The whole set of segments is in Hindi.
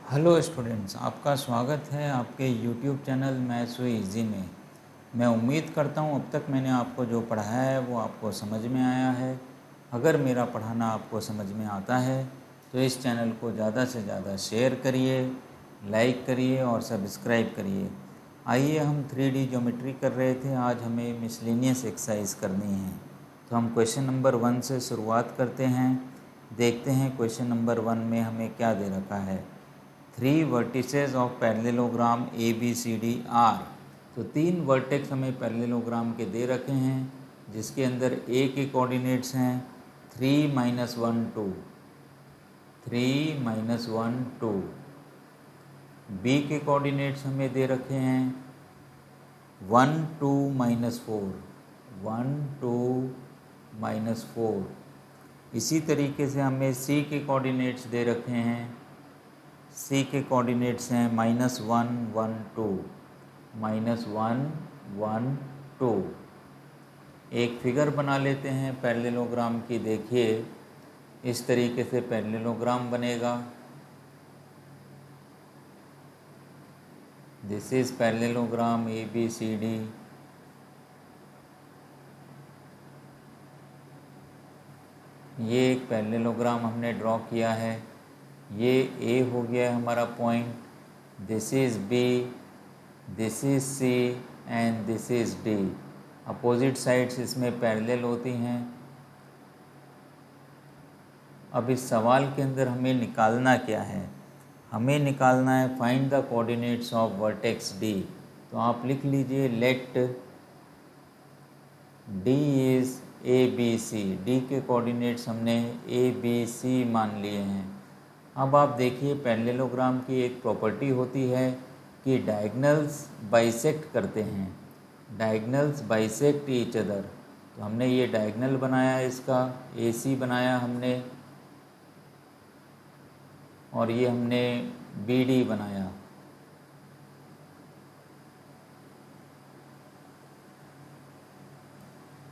हेलो स्टूडेंट्स, आपका स्वागत है आपके YouTube channel maths so easy में। मैं उम्मीद करता हूँ अब तक मैंने आपको जो पढ़ाया है वो आपको समझ में आया है। अगर मेरा पढ़ाना आपको समझ में आता है तो इस चैनल को ज़्यादा से ज़्यादा शेयर करिए, लाइक करिए और सब्सक्राइब करिए। आइए, हम 3D ज्योमेट्री कर रहे थे, आज हमें मिसलेनियस एक्सरसाइज करनी है। तो हम क्वेश्चन नंबर 1 से शुरुआत करते हैं। देखते हैं क्वेश्चन नंबर 1 में हमें क्या दे रखा है। 3 vertices of parallelogram A B C D are. तो 3 वर्टेक्स हमें पैरेललोग्राम के दे रखे हैं, जिसके अंदर ए के कोऑर्डिनेट्स हैं 3 -1 2, 3 -1 2। बी के कोऑर्डिनेट्स हमें दे रखे हैं 1 2 -4, 1 2 -4। इसी तरीके से हमें सी के कोऑर्डिनेट्स दे रखे हैं, सी के कोऑर्डिनेट्स हैं -1 1 2, -1 1 2। एक फिगर बना लेते हैं पैरेललोग्राम की। देखिए, इस तरीके से पैरेललोग्राम बनेगा। This is parallelogram A B C D. ये एक पैरेललोग्राम हमने ड्रॉ किया है। ये ए हो गया हमारा point, this is B, this is C and this is D. Opposite sides इसमें पैरेलल होती हैं। अब इस सवाल के अंदर हमें निकालना क्या है? हमें निकालना है find the coordinates of vertex D. तो आप लिख लीजिए let D is A B C. D के कोऑर्डिनेट्स हमने ए बी सी मान लिए हैं। अब आप देखिए, पैरेललोग्राम की एक प्रॉपर्टी होती है कि डायगनल्स बाइसेक्ट करते हैं, डायगनल्स बाइसेक्ट ईच अदर। तो हमने ये डायगनल बनाया, इसका ए सी बनाया हमने, और ये हमने बी डी बनाया।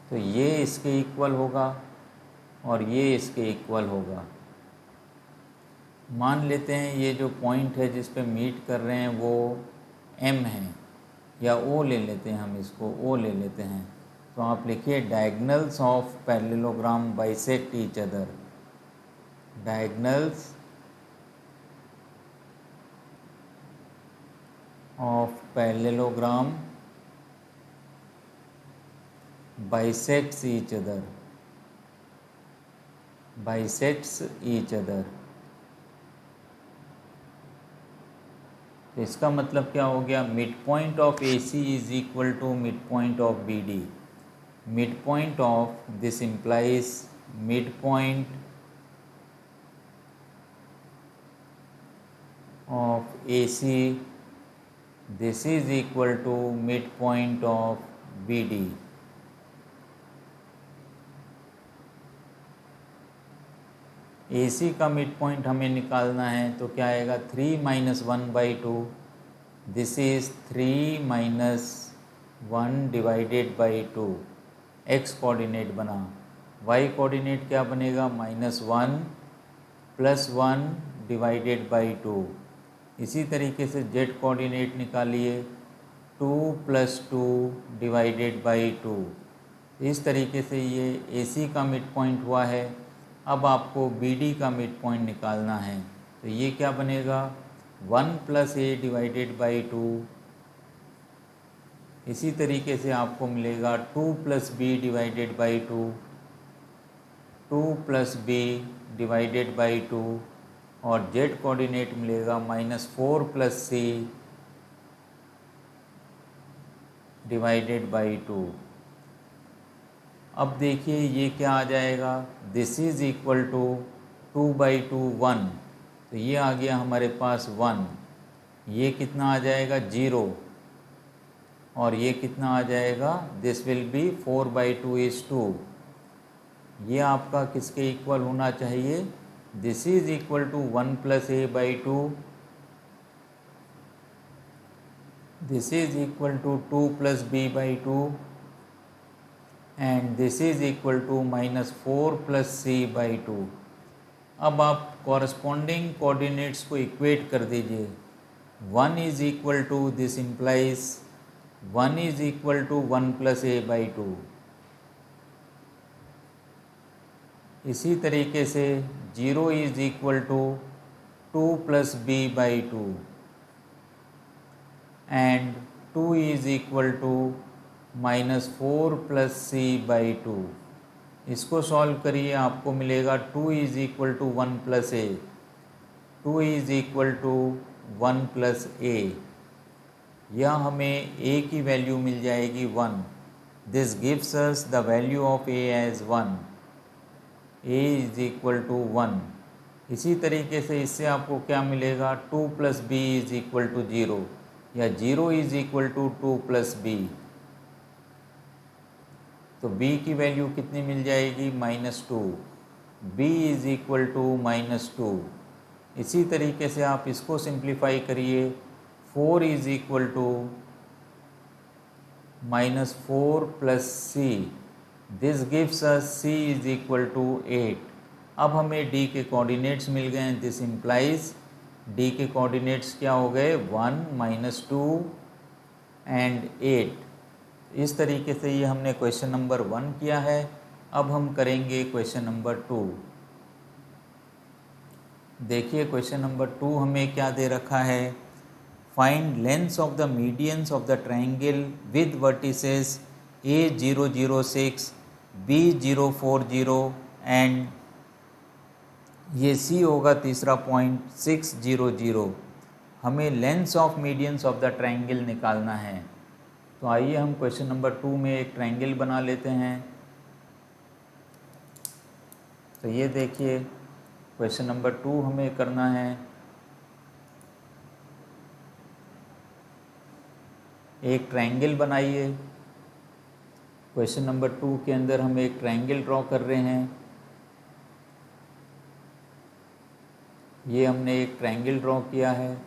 तो ये इसके इक्वल होगा और ये इसके इक्वल होगा। मान लेते हैं ये जो पॉइंट है जिस पे मीट कर रहे हैं वो M है, या O ले लेते हैं, हम इसको O ले लेते हैं। तो आप लिखिए diagonals of parallelogram bisect each other. Diagonals of parallelogram bisects each other, bisects each other. तो इसका मतलब क्या हो गया? Mid point of A C is equal to mid point of B D. Mid point of this implies mid point of A C, this is equal to mid point of B D. A C का मिड पॉइंट हमें निकालना है, तो क्या आएगा? 3 -1 2। This is 3 -1 divided by 2। X coordinate बना, वाई कोऑर्डिनेट क्या बनेगा? -1 + 1 डिवाइडेड बाई 2। इसी तरीके से जेड कोऑर्डिनेट निकालिए, 2 + 2 डिवाइडेड बाई 2। इस तरीके से ये ए सी का मिड पॉइंट हुआ है। अब आपको बी डी का मिड पॉइंट निकालना है, तो ये क्या बनेगा? 1 + a डिवाइडेड बाई 2। इसी तरीके से आपको मिलेगा 2 + b divided by 2, 2 + b divided by 2, और जेड कोऑर्डिनेट मिलेगा -4 + c डिवाइडेड बाई 2। अब देखिए ये क्या आ जाएगा? This is equal to 2/2 1। तो ये आ गया हमारे पास 1। ये कितना आ जाएगा? 0। और ये कितना आ जाएगा? This will be 4/2 is 2। ये आपका किसके इक्वल होना चाहिए? This is equal to 1 + a/2। This is equal to 2 + b/2, and this is equal to -4 + c/2। अब आप कॉरस्पॉन्डिंग कोऑर्डिनेट्स को इक्वेट कर दीजिए। 1 is equal to, this implies 1 is equal to 1 plus A by 2। इसी तरीके से 0 is equal to 2 plus B by 2 and 2 is equal to -4 plus C by 2। इसको सॉल्व करिए, आपको मिलेगा 2 is equal to 1 plus A, 2 is equal to 1 plus A. यह हमें a की वैल्यू मिल जाएगी 1। This gives us the value of a as 1। a is equal to 1। इसी तरीके से इससे आपको क्या मिलेगा, 2 plus B is equal to 0 या 0 is equal to 2 plus B. तो b की वैल्यू कितनी मिल जाएगी, -2। b is equal to -2। इसी तरीके से आप इसको सिंप्लीफाई करिए, 4 is equal to -4 plus C. This gives us c is equal to 8। अब हमें d के कोऑर्डिनेट्स मिल गए हैं। दिस इम्प्लाइज d के कोऑर्डिनेट्स क्या हो गए, 1 -2 एंड 8। इस तरीके से ये हमने क्वेश्चन नंबर 1 किया है। अब हम करेंगे क्वेश्चन नंबर 2। देखिए क्वेश्चन नंबर 2 हमें क्या दे रखा है, find lengths of the medians of the triangle with vertices A006, B040 and ये C होगा तीसरा पॉइंट 600। हमें lengths of medians of the triangle निकालना है। तो आइए हम क्वेश्चन नंबर 2 में एक ट्रायंगल बना लेते हैं। तो ये देखिए क्वेश्चन नंबर 2 हमें करना है, एक ट्रायंगल बनाइए। क्वेश्चन नंबर 2 के अंदर हम एक ट्रायंगल ड्रॉ कर रहे हैं। ये हमने एक ट्रायंगल ड्रॉ किया है।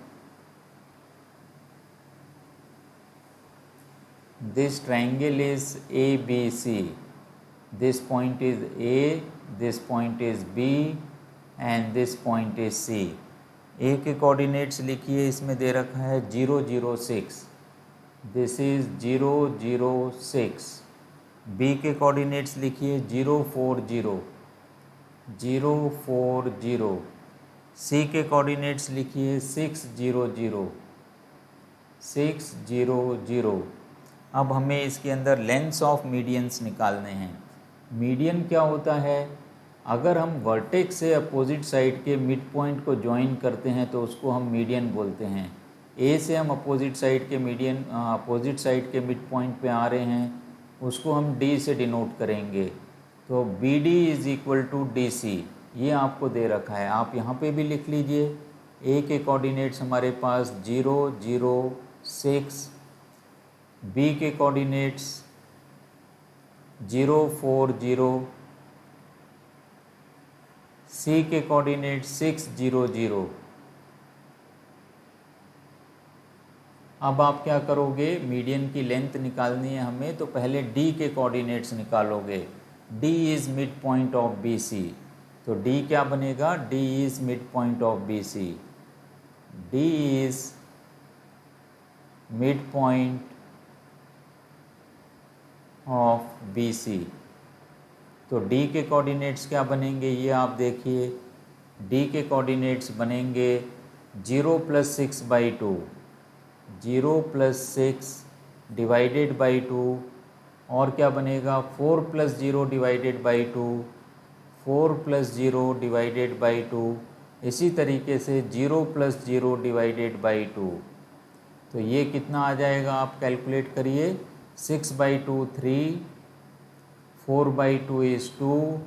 This triangle is ABC. This point is A, this point is B and this point is C. A के कोऑर्डिनेट्स लिखिए, इसमें दे रखा है 006। This is 006। B के कोऑर्डिनेट्स लिखिए 040, 040। C के कोऑर्डिनेट्स लिखिए 600, 600। अब हमें इसके अंदर लेंथ्स ऑफ मीडियंस निकालने हैं। मीडियन क्या होता है, अगर हम वर्टेक्स से अपोजिट साइड के मिड पॉइंट को ज्वाइन करते हैं तो उसको हम मीडियन बोलते हैं। ए से हम अपोजिट साइड के मिड पॉइंट पे आ रहे हैं, उसको हम डी से डिनोट करेंगे। तो B D is equal to D C, ये आपको दे रखा है। आप यहाँ पे भी लिख लीजिए। ए के कोऑर्डिनेट्स हमारे पास 006, बी के कोऑर्डिनेट्स 040, सी के कोऑर्डिनेट्स 600। अब आप क्या करोगे, मीडियन की लेंथ निकालनी है हमें, तो पहले डी के कोऑर्डिनेट्स निकालोगे। D is mid point of B C, तो डी क्या बनेगा, D is mid point of B C. D is mid point of B C. तो डी के कोऑर्डिनेट्स क्या बनेंगे, ये आप देखिए। डी के कोऑर्डिनेट्स बनेंगे 0 + 6/2, 0 + 6 डिवाइडेड बाई 2, और क्या बनेगा 4 + 0 डिवाइडेड बाई 2, 4 + 0 डिवाइडेड बाई 2। इसी तरीके से 0 + 0 डिवाइडेड बाई 2। तो ये कितना आ जाएगा, आप कैलकुलेट करिए। 6/2 3, 4/2 इज़ 2,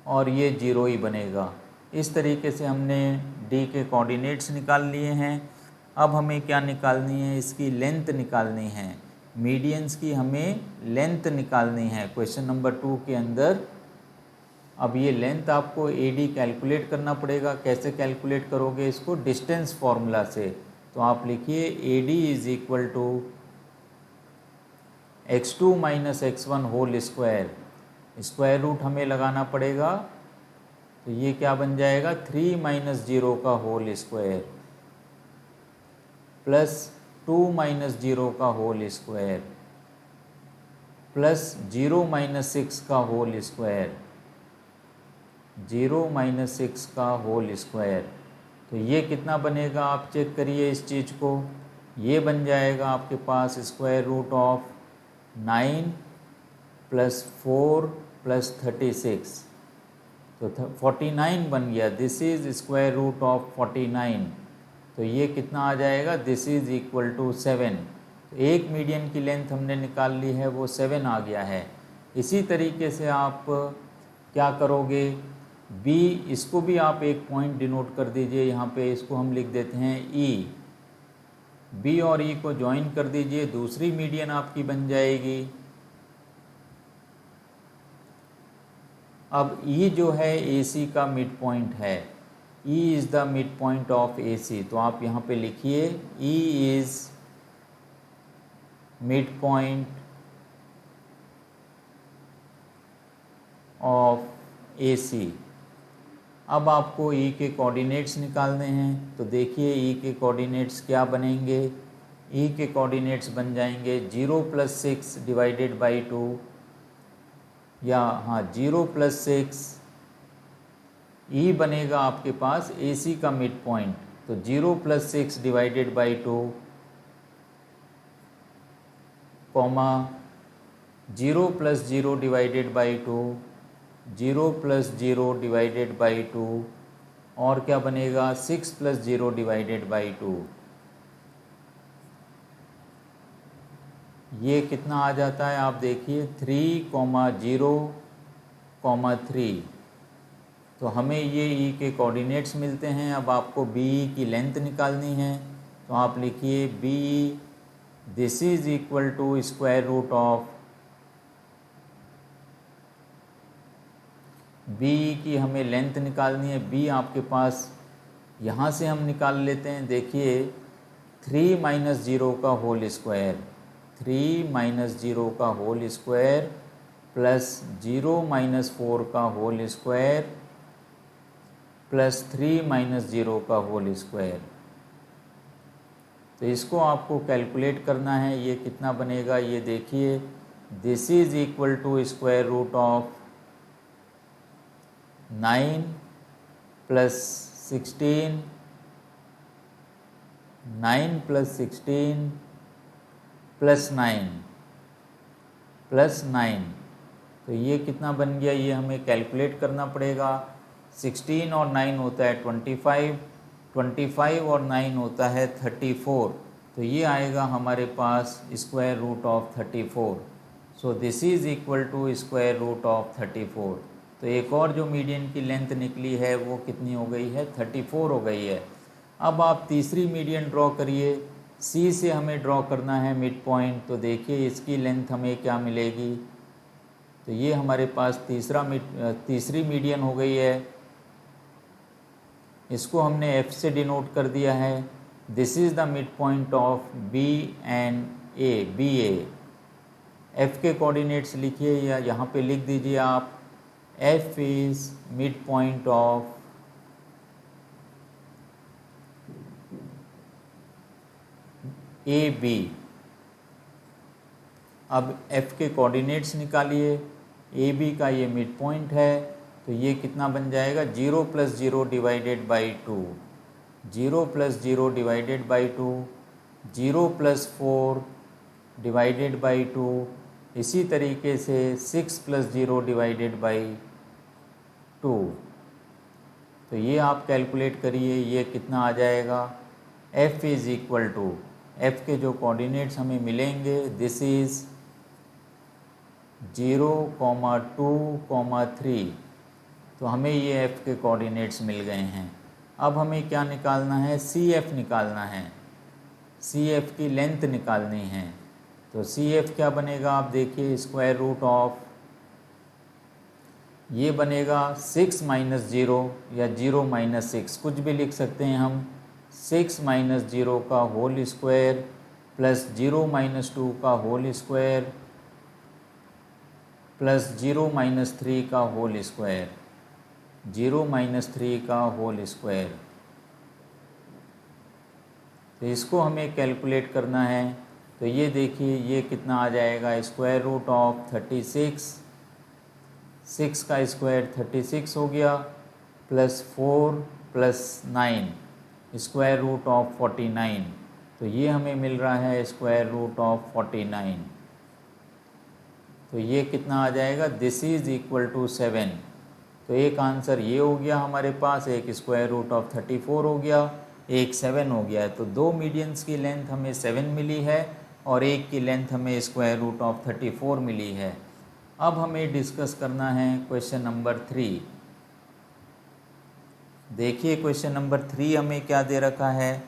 और ये 0 ही बनेगा। इस तरीके से हमने डी के कोऑर्डिनेट्स निकाल लिए हैं। अब हमें क्या निकालनी है, इसकी लेंथ निकालनी है। मीडियंस की हमें लेंथ निकालनी है क्वेश्चन नंबर 2 के अंदर। अब ये लेंथ आपको AD कैलकुलेट करना पड़ेगा। कैसे कैलकुलेट करोगे इसको, डिस्टेंस फार्मूला से। तो आप लिखिए AD is equal to x2 - x1 whole square. Square root हमें लगाना पड़ेगा तो ये क्या बन जाएगा, 3 माइनस 0 का होल स्क्वायर प्लस 2 माइनस 0 का होल स्क्वायर प्लस 0 माइनस 6 का होल स्क्वायर, 0 माइनस 6 का होल स्क्वायर। तो ये कितना बनेगा, आप चेक करिए इस चीज़ को। ये बन जाएगा आपके पास square root of 9 plus 4 plus 36, तो 49 बन गया। This is square root of 49। तो ये कितना आ जाएगा, दिस इज इक्वल टू 7। तो एक मीडियन की लेंथ हमने निकाल ली है, वो 7 आ गया है। इसी तरीके से आप क्या करोगे, बी, इसको भी आप एक पॉइंट डिनोट कर दीजिए यहाँ पे, इसको हम लिख देते हैं ई। बी और ई को ज्वाइन कर दीजिए, दूसरी मीडियन आपकी बन जाएगी। अब ई जो है ए सी का मिड पॉइंट है, E is the mid point of A C. तो आप यहाँ पे लिखिए E is mid point of A C. अब आपको ई के कोऑर्डिनेट्स निकालने हैं। तो देखिए ई के कोऑर्डिनेट्स क्या बनेंगे, ई के कोऑर्डिनेट्स बन जाएंगे 0 प्लस 6 डिवाइडेड बाई 2, या हाँ 0 प्लस 6। ई बनेगा आपके पास ए सी का मिड पॉइंट, तो 0 plus 6 divided by 2, comma 0 plus 0 divided by 2, 0 plus 0 divided by 2, और क्या बनेगा 6 प्लस 0 डिवाइडेड बाई 2। ये कितना आ जाता है, आप देखिए 3,0,3। तो हमें ये ई के कोऑर्डिनेट्स मिलते हैं। अब आपको बी की लेंथ निकालनी है। तो आप लिखिए B, this is equal to square root of, B की हमें लेंथ निकालनी है। बी आपके पास यहाँ से हम निकाल लेते हैं। देखिए 3 माइनस 0 का होल स्क्वायर, 3 माइनस 0 का होल स्क्वायर प्लस 0 माइनस 4 का होल स्क्वायर प्लस 3 माइनस 0 का होल स्क्वायर। तो इसको आपको कैलकुलेट करना है। ये कितना बनेगा, ये देखिए, this is equal to square root of 9 plus 16, 9 plus 16 plus 9 plus 9। तो ये कितना बन गया, ये हमें कैलकुलेट करना पड़ेगा। 16 और 9 होता है 25, 25 और 9 होता है 34। तो ये आएगा हमारे पास square root of 34। So this is equal to square root of 34। तो एक और जो मीडियन की लेंथ निकली है वो कितनी हो गई है, 34 हो गई है। अब आप तीसरी मीडियन ड्रॉ करिए। सी से हमें ड्रॉ करना है मिड पॉइंट। तो देखिए इसकी लेंथ हमें क्या मिलेगी। तो ये हमारे पास तीसरी मीडियन हो गई है। इसको हमने एफ से डिनोट कर दिया है। This is the mid point of B and A, B A. F के कोऑर्डिनेट्स लिखिए या यहाँ पे लिख दीजिए आप, F is mid point of A B. अब एफ के कोऑर्डिनेट्स निकालिए। ए बी का ये मिड पॉइंट है। तो ये कितना बन जाएगा, 0 plus 0 divided by 2, 0 plus 0 divided by 2, 0 plus 4 divided by 2, इसी तरीके से 6 प्लस 0 डिवाइडेड बाई 2। तो ये आप कैलकुलेट करिए, ये कितना आ जाएगा। f is equal to, F के जो कोऑर्डिनेट्स हमें मिलेंगे, दिस इज़ 0, 2, 3। तो हमें ये f के कोऑर्डिनेट्स मिल गए हैं। अब हमें क्या निकालना है, सी एफ़ निकालना है। सी एफ़ की लेंथ निकालनी है। तो सी एफ़ क्या बनेगा, आप देखिए, स्क्वायर रूट ऑफ, ये बनेगा 6 माइनस 0 या 0 माइनस 6, कुछ भी लिख सकते हैं हम। 6 माइनस 0 का होल स्क्वायर प्लस 0 माइनस 2 का होल स्क्वायर प्लस 0 माइनस 3 का होल स्क्वायर। 0 - 3 का होल स्क्वायर। तो इसको हमें कैलकुलेट करना है। तो ये देखिए ये कितना आ जाएगा, स्क्वायर रूट ऑफ 36, 6 का स्क्वायर 36 हो गया, plus 4 plus 9 square root of 49। तो ये हमें मिल रहा है स्क्वायर रूट ऑफ 49। तो ये कितना आ जाएगा, दिस इज़ इक्वल टू 7। तो एक आंसर ये हो गया हमारे पास, एक स्क्वायर रूट ऑफ 34 हो गया, एक 7 हो गया। तो दो मीडियंस की लेंथ हमें 7 मिली है और एक की लेंथ हमें स्क्वायर रूट ऑफ 34 मिली है। अब हमें डिस्कस करना है क्वेश्चन नंबर 3। देखिए क्वेश्चन नंबर 3 हमें क्या दे रखा है।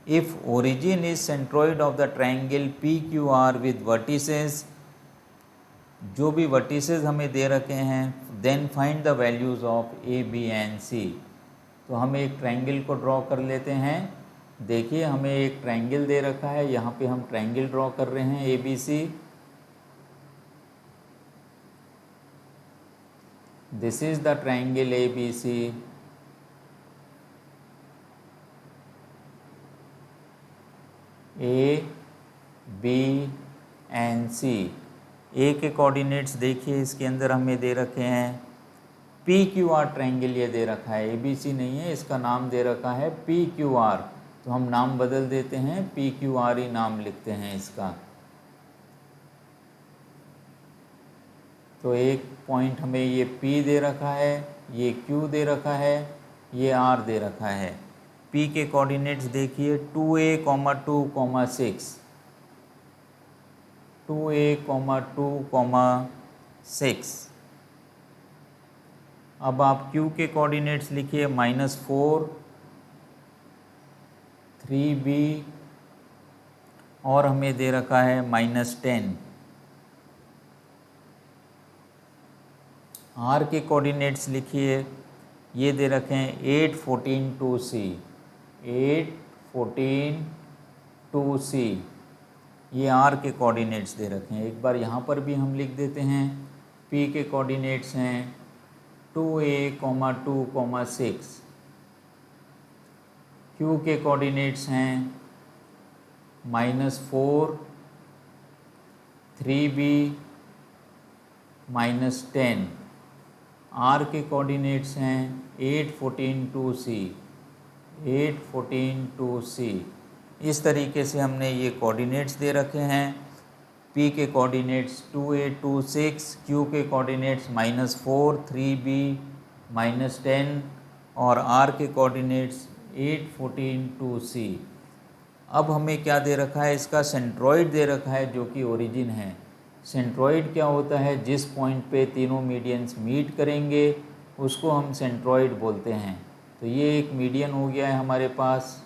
If origin is centroid of the triangle PQR with vertices, जो भी वर्टिसेस हमें दे रखे हैं, then find the values of A, B and C। तो हम एक ट्राइंगल को ड्रॉ कर लेते हैं। देखिए हमें एक ट्राइंगल दे रखा है, यहाँ पे हम ट्राइंगल ड्रॉ कर रहे हैं ABC। This is the triangle ABC। A, B and C। ए के कोऑर्डिनेट्स देखिए इसके अंदर हमें दे रखे हैं, PQR ट्रायंगल ये दे रखा है, ABC नहीं है, इसका नाम दे रखा है PQR। तो हम नाम बदल देते हैं, PQR ही नाम लिखते हैं इसका। तो एक पॉइंट हमें ये P दे रखा है, ये Q दे रखा है, ये R दे रखा है। P के कोऑर्डिनेट्स देखिए 2A, 2, 6, 2A, 2, 6। अब आप Q के कोऑर्डिनेट्स लिखिए -4, 3B और हमें दे रखा है -10। R के कोऑर्डिनेट्स लिखिए, ये दे रखे हैं 8, 14, 2C, 8, 14, 2C। ये R के कोऑर्डिनेट्स दे रखे हैं। एक बार यहाँ पर भी हम लिख देते हैं। P के कोऑर्डिनेट्स हैं 2A, 2, 6। Q के कोऑर्डिनेट्स हैं -4, 3B, -10। R के कोऑर्डिनेट्स हैं 8, 14, 2C, 8, 14, 2C। इस तरीके से हमने ये कोऑर्डिनेट्स दे रखे हैं। P के कोऑर्डिनेट्स 2A, 2, 6, Q के कोऑर्डिनेट्स -4, 3B, -10 और R के कोऑर्डिनेट्स 8, 14, 2C। अब हमें क्या दे रखा है, इसका सेंट्रॉइड दे रखा है जो कि ओरिजिन है। सेंट्रॉइड क्या होता है, जिस पॉइंट पे तीनों मीडियंस मीट करेंगे उसको हम सेंट्रॉइड बोलते हैं। तो ये एक मीडियन हो गया है हमारे पास।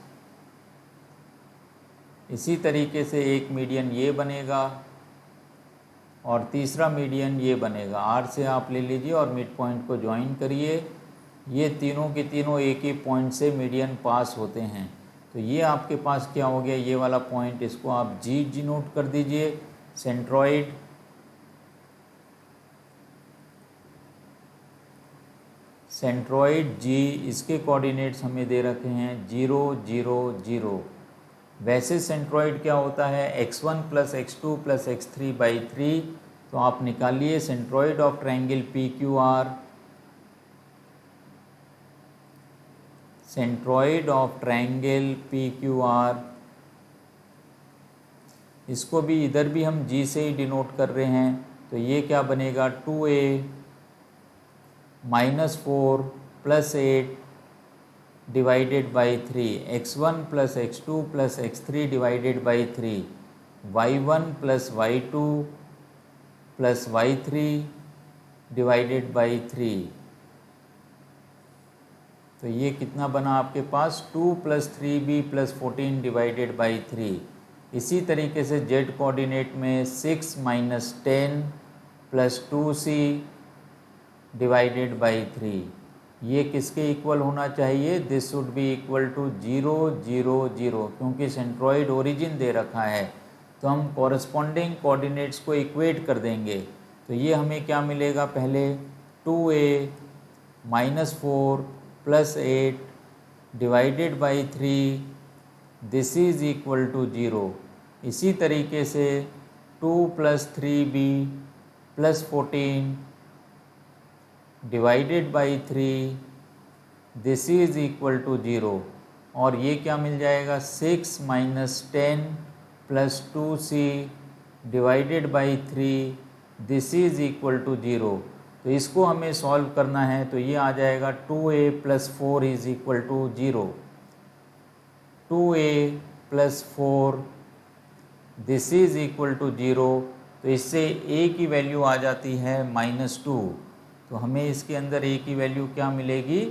इसी तरीके से एक मीडियन ये बनेगा और तीसरा मीडियन ये बनेगा। R से आप ले लीजिए और मिड पॉइंट को ज्वाइन करिए। ये तीनों के तीनों एक ही पॉइंट से मीडियन पास होते हैं। तो ये आपके पास क्या हो गया, ये वाला पॉइंट, इसको आप G नोट कर दीजिए, सेंट्रॉइड। सेंट्रॉइड G, इसके कोऑर्डिनेट्स हमें दे रखे हैं 0, 0, 0। वैसे सेंट्रॉइड क्या होता है, x1 + x2 + x3/3। तो आप निकालिए centroid of triangle PQR। Centroid of triangle PQR, इसको भी इधर भी हम G से ही डिनोट कर रहे हैं। तो ये क्या बनेगा, 2A -4 + 8 divided by 3, x1 + x2 + x3 divided by 3, y1 + y2 + y3 divided by 3। तो ये कितना बना आपके पास, 2 + 3B + 14 डिवाइडेड बाई 3। इसी तरीके से Z कोऑर्डिनेट में 6 - 10 + 2C डिवाइडेड बाई 3। ये किसके इक्वल होना चाहिए, this should be equal to 0, 0, 0, क्योंकि सेंट्रॉइड ओरिजिन दे रखा है। तो हम कॉरस्पॉन्डिंग कोऑर्डिनेट्स को इक्वेट कर देंगे। तो ये हमें क्या मिलेगा, पहले 2A -4 + 8 divided by 3, this is equal to 0। इसी तरीके से 2 + 3b + 14 divided by 3, this is equal to 0। और ये क्या मिल जाएगा, 6 - 10 + 2c divided by 3, this is equal to 0। तो इसको हमें सॉल्व करना है, तो ये आ जाएगा 2a + 4 is equal to 0। 2a + 4 this is equal to 0। तो इससे a की वैल्यू आ जाती है -2। तो हमें इसके अंदर a की वैल्यू क्या मिलेगी,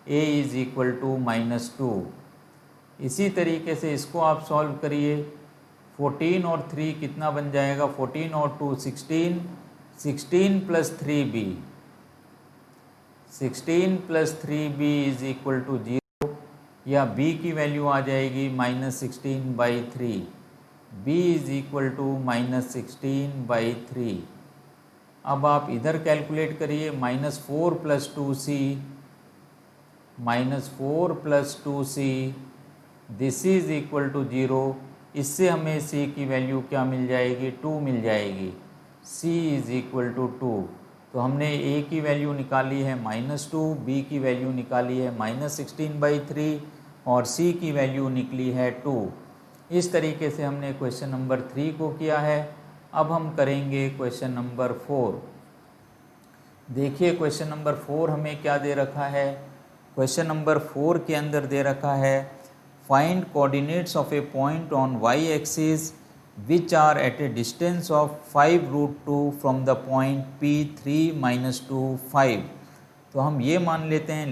a इज़ इक्वल टू -2। इसी तरीके से इसको आप सॉल्व करिए। 14 और 3 कितना बन जाएगा, 14 और 2 16, 16 + 3b, 16 + 3b is equal to 0, या b की वैल्यू आ जाएगी -16/3, b इज़ इक्वल टू -16/3। अब आप इधर कैलकुलेट करिए, -4 + 2c, -4 + 2c this is equal to 0। इससे हमें c की वैल्यू क्या मिल जाएगी, 2 मिल जाएगी, c इज़ इक्वल टू 2। तो हमने a की वैल्यू निकाली है -2, b की वैल्यू निकाली है -16/3 और c की वैल्यू निकली है 2। इस तरीके से हमने क्वेश्चन नंबर 3 को किया है। अब हम करेंगे क्वेश्चन नंबर 4। देखिए क्वेश्चन नंबर 4 हमें क्या दे रखा है। क्वेश्चन नंबर 4 के अंदर दे रखा है, find coordinates of a point on Y axis which are at a distance of 5√2 from the point P3 - 2 5। तो हम ये मान लेते हैं,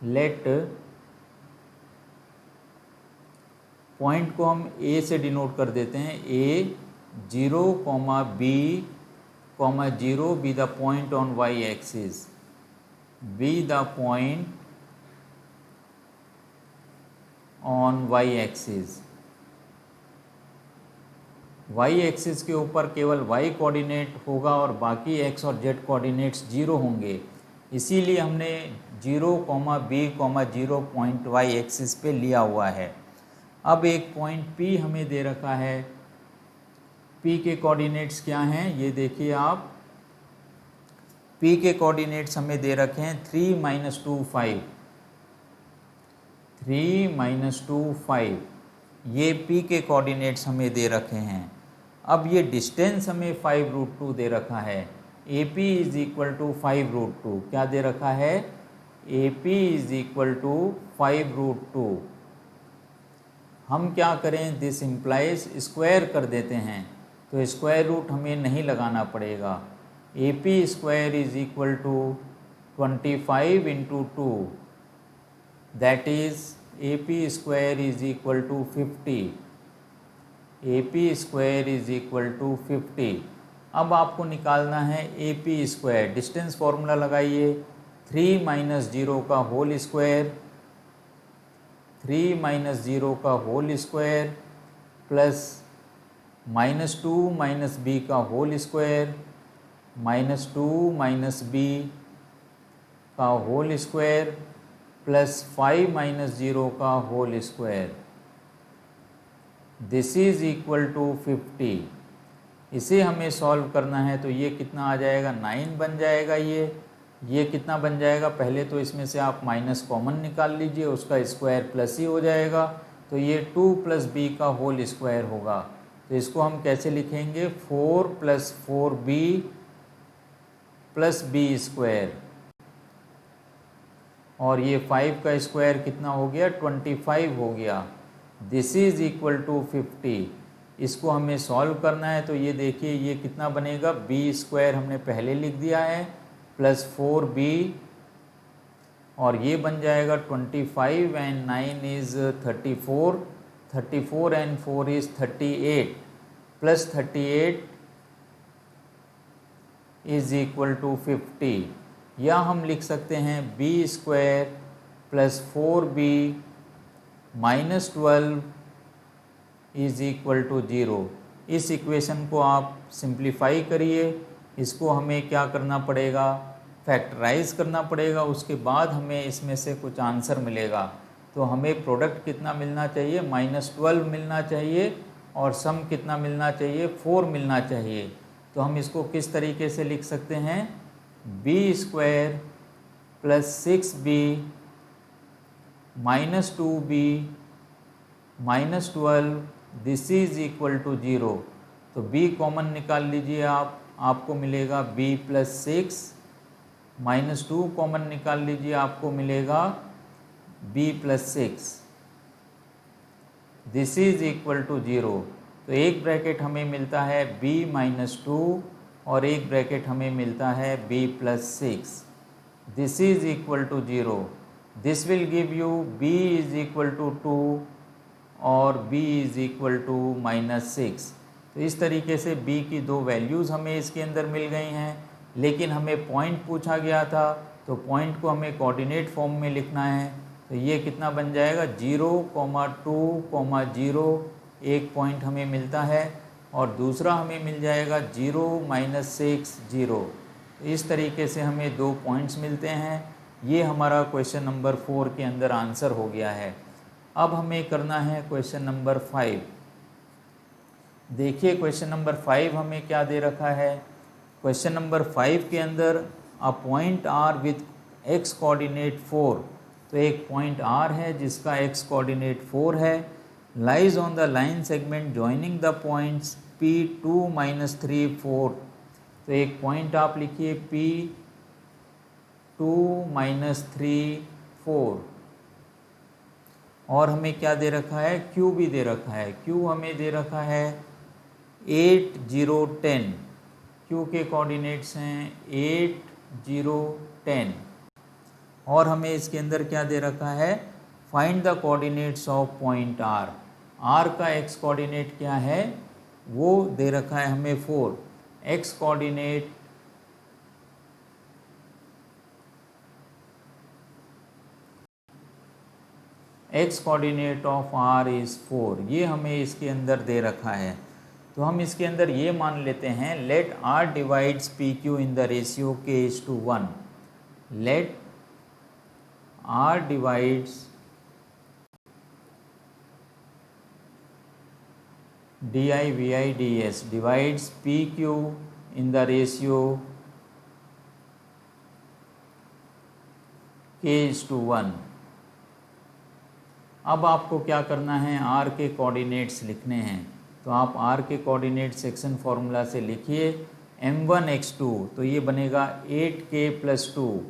लेट पॉइंट को हम A से डिनोट कर देते हैं, A 0, B, 0 be the point on y axis, be the point on y axis। y axis के ऊपर केवल y कोऑर्डिनेट होगा और बाकी x और z कोऑर्डिनेट्स 0 होंगे। इसीलिए हमने 0, B, 0 पॉइंट y एक्सिस पे लिया हुआ है। अब एक पॉइंट P हमें दे रखा है, P के कोऑर्डिनेट्स क्या हैं ये देखिए आप। P के कोऑर्डिनेट्स हमें दे रखे हैं 3 - 2 5, 3 - 2 5, ये P के कोऑर्डिनेट्स हमें दे रखे हैं। अब ये डिस्टेंस हमें 5√2 दे रखा है, AP इज़ इक्वल टू 5√2। क्या दे रखा है, AP इज़ इक्वल टू 5√2। हम क्या करें, दिस इम्प्लाइज स्क्वायर कर देते हैं, तो स्क्वायर रूट हमें नहीं लगाना पड़ेगा। AP² is equal to 25 × 2, that is AP² is equal to 50, AP² is equal to 50। अब आपको निकालना है AP², डिस्टेंस फॉर्मूला लगाइए, 3 - 0 का होल स्क्वायर, 3 - 0 का होल स्क्वायर प्लस -2 - b का होल स्क्वायर, -2 - b का होल स्क्वायर प्लस 5 - 0 का whole square, this is equal to 50। इसे हमें सॉल्व करना है, तो ये कितना आ जाएगा, 9 बन जाएगा। ये कितना बन जाएगा, पहले तो इसमें से आप माइनस कॉमन निकाल लीजिए, उसका स्क्वायर प्लस ही हो जाएगा, तो ये 2 + b का होल स्क्वायर होगा। तो इसको हम कैसे लिखेंगे, 4 + 4b + b², और ये 5 का स्क्वायर कितना हो गया, 25 हो गया, दिस इज़ इक्वल टू 50। इसको हमें सॉल्व करना है, तो ये देखिए ये कितना बनेगा, b² हमने पहले लिख दिया है प्लस 4b, और ये बन जाएगा 25 and 9 is 34, 34 and 4 is 38, plus 38 is equal to 50। या हम लिख सकते हैं b² plus 4b minus 12 is equal to 0। इस इक्वेशन को आप सिंप्लीफाई करिए। इसको हमें क्या करना पड़ेगा, फैक्टराइज करना पड़ेगा, उसके बाद हमें इसमें से कुछ आंसर मिलेगा। तो हमें प्रोडक्ट कितना मिलना चाहिए, -12 मिलना चाहिए, और सम कितना मिलना चाहिए, 4 मिलना चाहिए। तो हम इसको किस तरीके से लिख सकते हैं, b² + 6b - 2b - 12 this is equal to 0। तो b कॉमन निकाल लीजिए आप, आपको मिलेगा b + 6, -2 कॉमन निकाल लीजिए, आपको मिलेगा b + 6, this is equal to 0। तो एक ब्रैकेट हमें मिलता है b - 2 और एक ब्रैकेट हमें मिलता है b + 6, this is equal to 0। This will give you b is equal to 2 और b इज इक्वल टू -6। तो इस तरीके से b की दो वैल्यूज़ हमें इसके अंदर मिल गई हैं, लेकिन हमें पॉइंट पूछा गया था, तो पॉइंट को हमें कोऑर्डिनेट फॉर्म में लिखना है। तो ये कितना बन जाएगा, 0, 2, 0 एक पॉइंट हमें मिलता है, और दूसरा हमें मिल जाएगा 0, -6, 0। तो इस तरीके से हमें दो पॉइंट्स मिलते हैं। ये हमारा क्वेश्चन नंबर 4 के अंदर आंसर हो गया है। अब हमें करना है क्वेश्चन नंबर 5। देखिए क्वेश्चन नंबर 5 हमें क्या दे रखा है। क्वेश्चन नंबर 5 के अंदर a point R with x coordinate 4, तो एक पॉइंट आर है जिसका x कोऑर्डिनेट 4 है, lies on the line segment joining the points P2 - 3, 4। तो एक पॉइंट आप लिखिए P2 - 3, 4, और हमें क्या दे रखा है, Q भी दे रखा है। Q हमें दे रखा है 8, 0, 10। Q के कोऑर्डिनेट्स हैं 8, 0, 10, और हमें इसके अंदर क्या दे रखा है, find the coordinates of point R। R का x कोऑर्डिनेट क्या है, वो दे रखा है हमें 4। x coordinate of R is 4, ये हमें इसके अंदर दे रखा है। तो हम इसके अंदर ये मान लेते हैं, let R divides PQ in the ratio k:1। Let R divides DIVIDS divides PQ in the ratio k:1। अब आपको क्या करना है, R के कोऑर्डिनेट्स लिखने हैं। तो आप R के कोऑर्डिनेट सेक्शन फॉर्मूला से लिखिए m1 x2, तो ये बनेगा 8k + 2,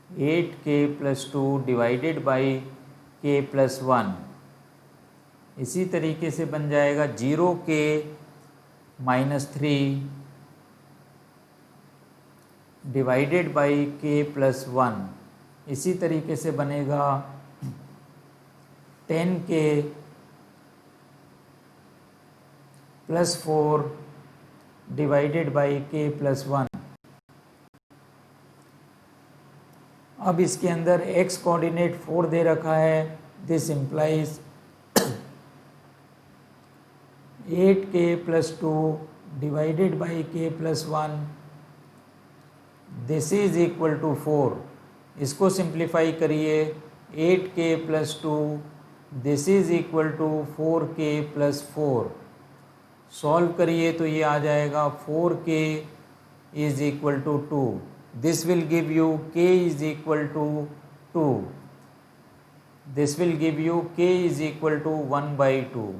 8k + 2 divided by k + 1। इसी तरीके से बन जाएगा 0k - 3 डिवाइडेड बाई k + 1। इसी तरीके से बनेगा 10k + 4 डिवाइडेड बाई k + 1। अब इसके अंदर x कोऑर्डिनेट 4 दे रखा है, this implies 8k + 2 divided by k + 1, this is equal to 4। इसको सिंप्लीफाई करिए, 8k + 2 this is equal to 4k + 4। Solve करिए तो ये आ जाएगा 4k is equal to 2। This will give you k is equal to 2। This will give you k is equal to 1/2।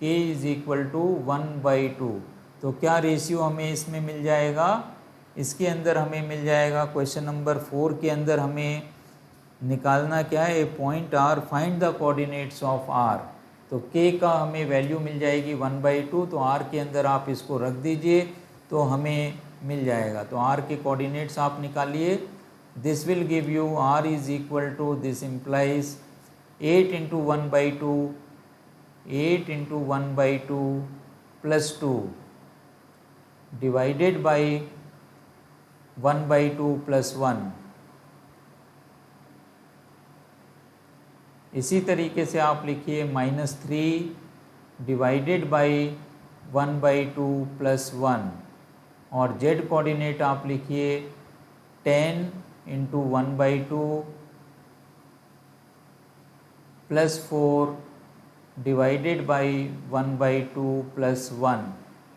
k is equal to 1/2। तो क्या रेशियो हमें इसमें मिल जाएगा, इसके अंदर हमें मिल जाएगा, क्वेश्चन नंबर 4 के अंदर हमें निकालना क्या है, a point R, find the coordinates of R। तो k का हमें वैल्यू मिल जाएगी 1/2, तो R के अंदर आप इसको रख दीजिए तो हमें मिल जाएगा। तो R के कोऑर्डिनेट्स आप निकालिए, this will give you R is equal to, this implies 8 × 1/2, 8 × 1/2 + 2 divided by 1/2 + 1। इसी तरीके से आप लिखिए -3 डिवाइडेड बाई 1/2 + 1। और z कोऑर्डिनेट आप लिखिए 10 into 1/2 plus 4 divided by 1/2 plus 1।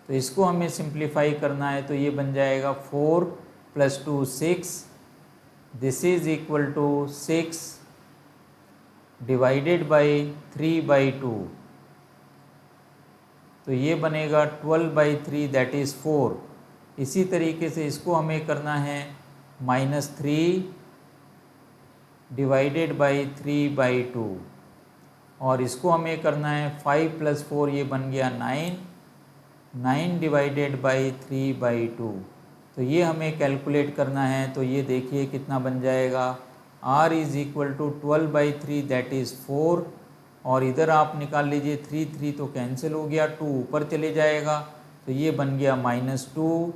तो इसको हमें सिंप्लीफाई करना है, तो ये बन जाएगा 4 + 2 6। This is equal to 6 divided by 3/2, तो ये बनेगा 12/3 दैट इज़ 4। इसी तरीके से इसको हमें करना है -3 डिवाइडेड बाई 3/2, और इसको हमें करना है 5 + 4, ये बन गया 9 डिवाइडेड बाई 3/2। तो ये हमें कैलकुलेट करना है, तो ये देखिए कितना बन जाएगा, r is equal to 12/3 that is 4, और इधर आप निकाल लीजिए 3 तो कैंसिल हो गया, 2 ऊपर चले जाएगा, तो ये बन गया -2।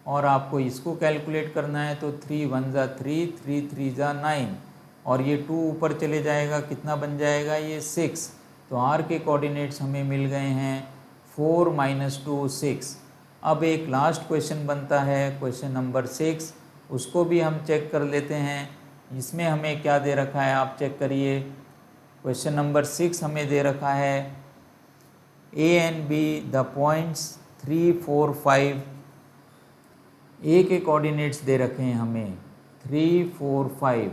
और आपको इसको कैलकुलेट करना है, तो 3 × 1 = 3, 3 × 3 = 9, और ये 2 ऊपर चले जाएगा, कितना बन जाएगा, ये 6। तो r के कोऑर्डिनेट्स हमें मिल गए हैं 4 - 2 6। अब एक लास्ट क्वेश्चन बनता है, क्वेश्चन नंबर 6, उसको भी हम चेक कर लेते हैं। इसमें हमें क्या दे रखा है, आप चेक करिए। क्वेश्चन नंबर 6 हमें दे रखा है A and B the points 3 4 5। ए के कोऑर्डिनेट्स दे रखे हैं हमें 3 4 5।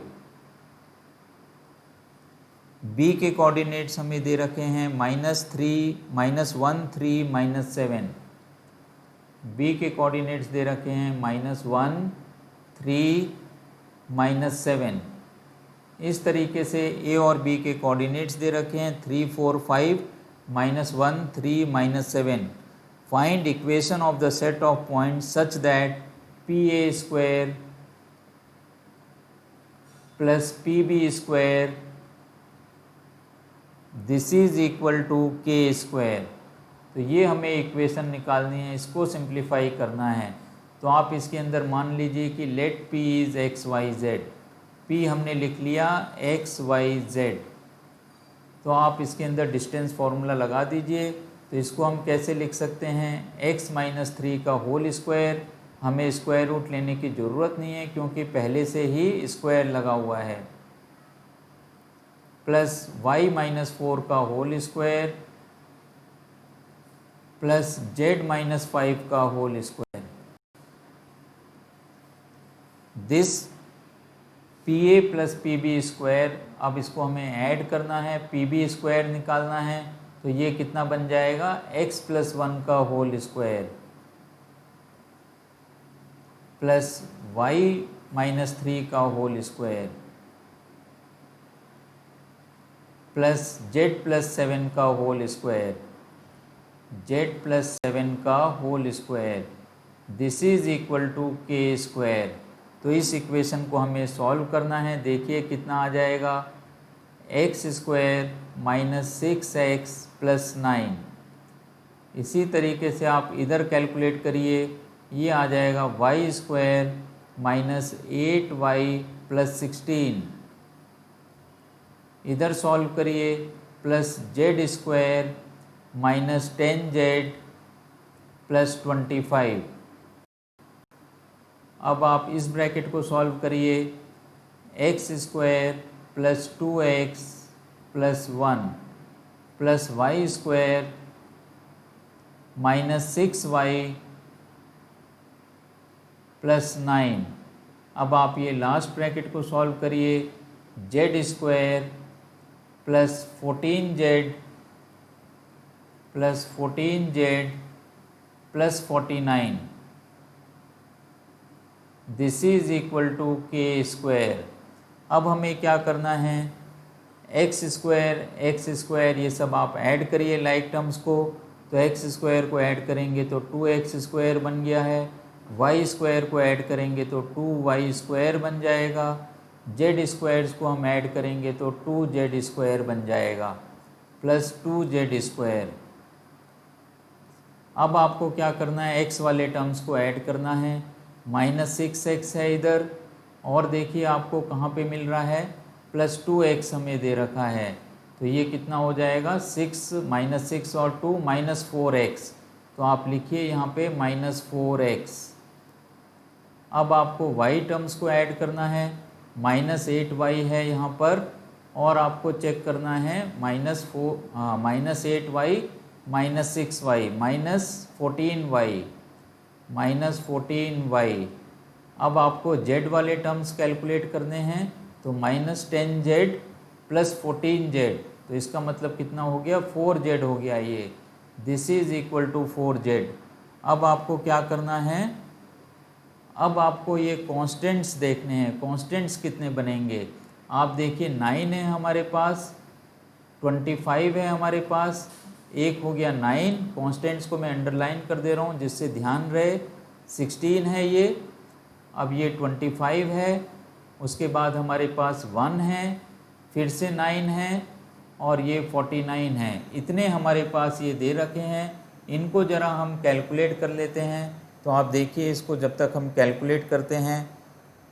बी के कोऑर्डिनेट्स हमें दे रखे हैं -3 -1 3 -7। बी के कोऑर्डिनेट्स दे रखे हैं -1 3 -7। इस तरीके से ए और बी के कोऑर्डिनेट्स दे रखे हैं 3 4 5 -1 3 -7। Find equation of the set of points such that PA² plus PB² this is equal to K²। तो ये हमें इक्वेशन निकालनी है, इसको सिंप्लीफाई करना है। तो आप इसके अंदर मान लीजिए कि let P is XYZ। P हमने लिख लिया XYZ। तो आप इसके अंदर डिस्टेंस फार्मूला लगा दीजिए। तो इसको हम कैसे लिख सकते हैं, x - 3 का होल स्क्वायर। हमें स्क्वायर रूट लेने की ज़रूरत नहीं है, क्योंकि पहले से ही स्क्वायर लगा हुआ है, प्लस y - 4 का होल स्क्वायर प्लस z - 5 का whole square. This PA plus PB²। अब इसको हमें ऐड करना है, PB² निकालना है। तो ये कितना बन जाएगा, x + 1 का होल स्क्वायर प्लस y - 3 का होल स्क्वायर प्लस z + 7 का होल स्क्वायर, z + 7 का whole square. This is equal to K²। तो इस इक्वेशन को हमें सॉल्व करना है। देखिए कितना आ जाएगा, x² - 6x + 9। इसी तरीके से आप इधर कैलकुलेट करिए, ये आ जाएगा y² - 8y + 16। इधर सॉल्व करिए, प्लस z² - 10z + 25। अब आप इस ब्रैकेट को सॉल्व करिए, x² + 2x + 1 plus y² - 6y + 9। अब आप ये लास्ट ब्रैकेट को सॉल्व करिए, z² + 14z + 14z + 49। This is equal to K²। अब हमें क्या करना है, x² ये सब आप ऐड करिए लाइक टर्म्स को। तो x² को ऐड करेंगे तो 2x² बन गया है, y² को ऐड करेंगे तो 2y² बन जाएगा, z² को हम ऐड करेंगे तो 2z² बन जाएगा प्लस 2z²। अब आपको क्या करना है, x वाले टर्म्स को ऐड करना है। -6x है इधर, और देखिए आपको कहाँ पे मिल रहा है, + 2x हमें दे रखा है। तो ये कितना हो जाएगा, 6 - 6 और 2 -4x। तो आप लिखिए यहाँ पे -4x। अब आपको y टर्म्स को ऐड करना है, -8y है यहाँ पर, और आपको चेक करना है -8y -6y -14y। अब आपको z वाले टर्म्स कैलकुलेट करने हैं, तो -10z + 14z, तो इसका मतलब कितना हो गया, 4z हो गया ये। This is equal to 4z। अब आपको क्या करना है, अब आपको ये कॉन्स्टेंट्स देखने हैं। कॉन्स्टेंट्स कितने बनेंगे, आप देखिए 9 है हमारे पास, 25 है हमारे पास, एक हो गया 9। कॉन्स्टेंट्स को मैं अंडरलाइन कर दे रहा हूँ जिससे ध्यान रहे। 16 है ये, अब ये 25 है, उसके बाद हमारे पास 1 है, फिर से 9 है, और ये 49 है। इतने हमारे पास ये दे रखे हैं। इनको ज़रा हम कैलकुलेट कर लेते हैं। तो आप देखिए, इसको जब तक हम कैलकुलेट करते हैं,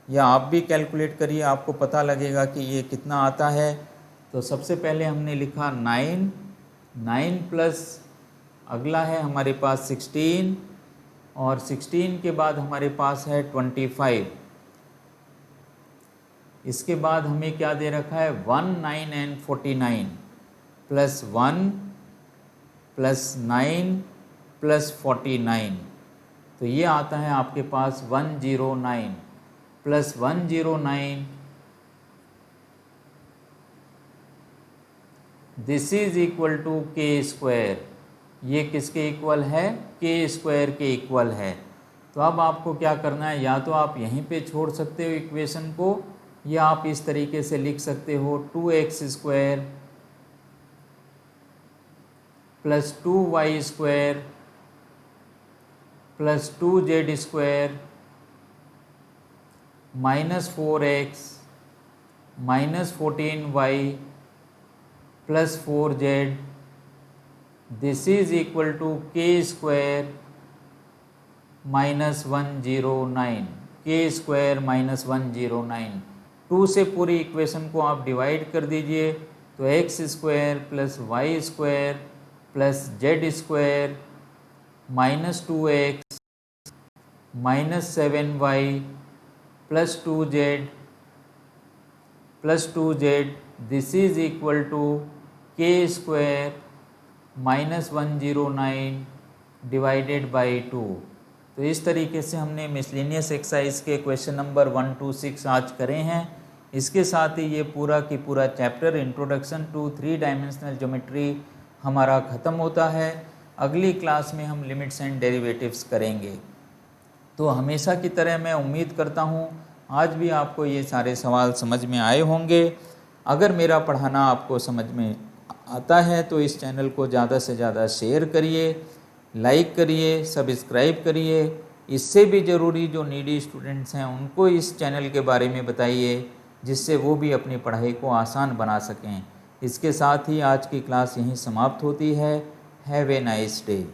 या आप भी कैलकुलेट करिए, आपको पता लगेगा कि ये कितना आता है। तो सबसे पहले हमने लिखा 9 प्लस अगला है हमारे पास 16, और 16 के बाद हमारे पास है 25। इसके बाद हमें क्या दे रखा है, 1 9 एंड 49 प्लस 1 प्लस 9 प्लस 49, तो ये आता है आपके पास 109 plus 109। This is equal to K square. ये किसके इक्वल है, के स्क्वायर के इक्वल है। तो अब आपको क्या करना है, या तो आप यहीं पे छोड़ सकते हो इक्वेशन को, या आप इस तरीके से लिख सकते हो 2x² plus 2y² plus 2z² -4x -14y plus 4z। This is equal to K square -109, K square -109। 2 से पूरी इक्वेशन को आप डिवाइड कर दीजिए, तो x² plus y² plus z² -2x -7y plus 2z। This is equal to K square -109 divided by 2। तो इस तरीके से हमने मिसलेनियस एक्सरसाइज के क्वेश्चन नंबर 1 to 6 आज करे हैं। इसके साथ ही ये पूरा की पूरा chapter introduction to 3 dimensional geometry हमारा ख़त्म होता है। अगली क्लास में हम लिमिट्स एंड डेरिवेटिव्स करेंगे। तो हमेशा की तरह मैं उम्मीद करता हूँ आज भी आपको ये सारे सवाल समझ में आए होंगे। अगर मेरा पढ़ाना आपको समझ में आता है तो इस चैनल को ज़्यादा से ज़्यादा शेयर करिए, लाइक करिए, सब्सक्राइब करिए। इससे भी ज़रूरी जो नीडी स्टूडेंट्स हैं उनको इस चैनल के बारे में बताइए, जिससे वो भी अपनी पढ़ाई को आसान बना सकें। इसके साथ ही आज की क्लास यहीं समाप्त होती है। Have a nice day.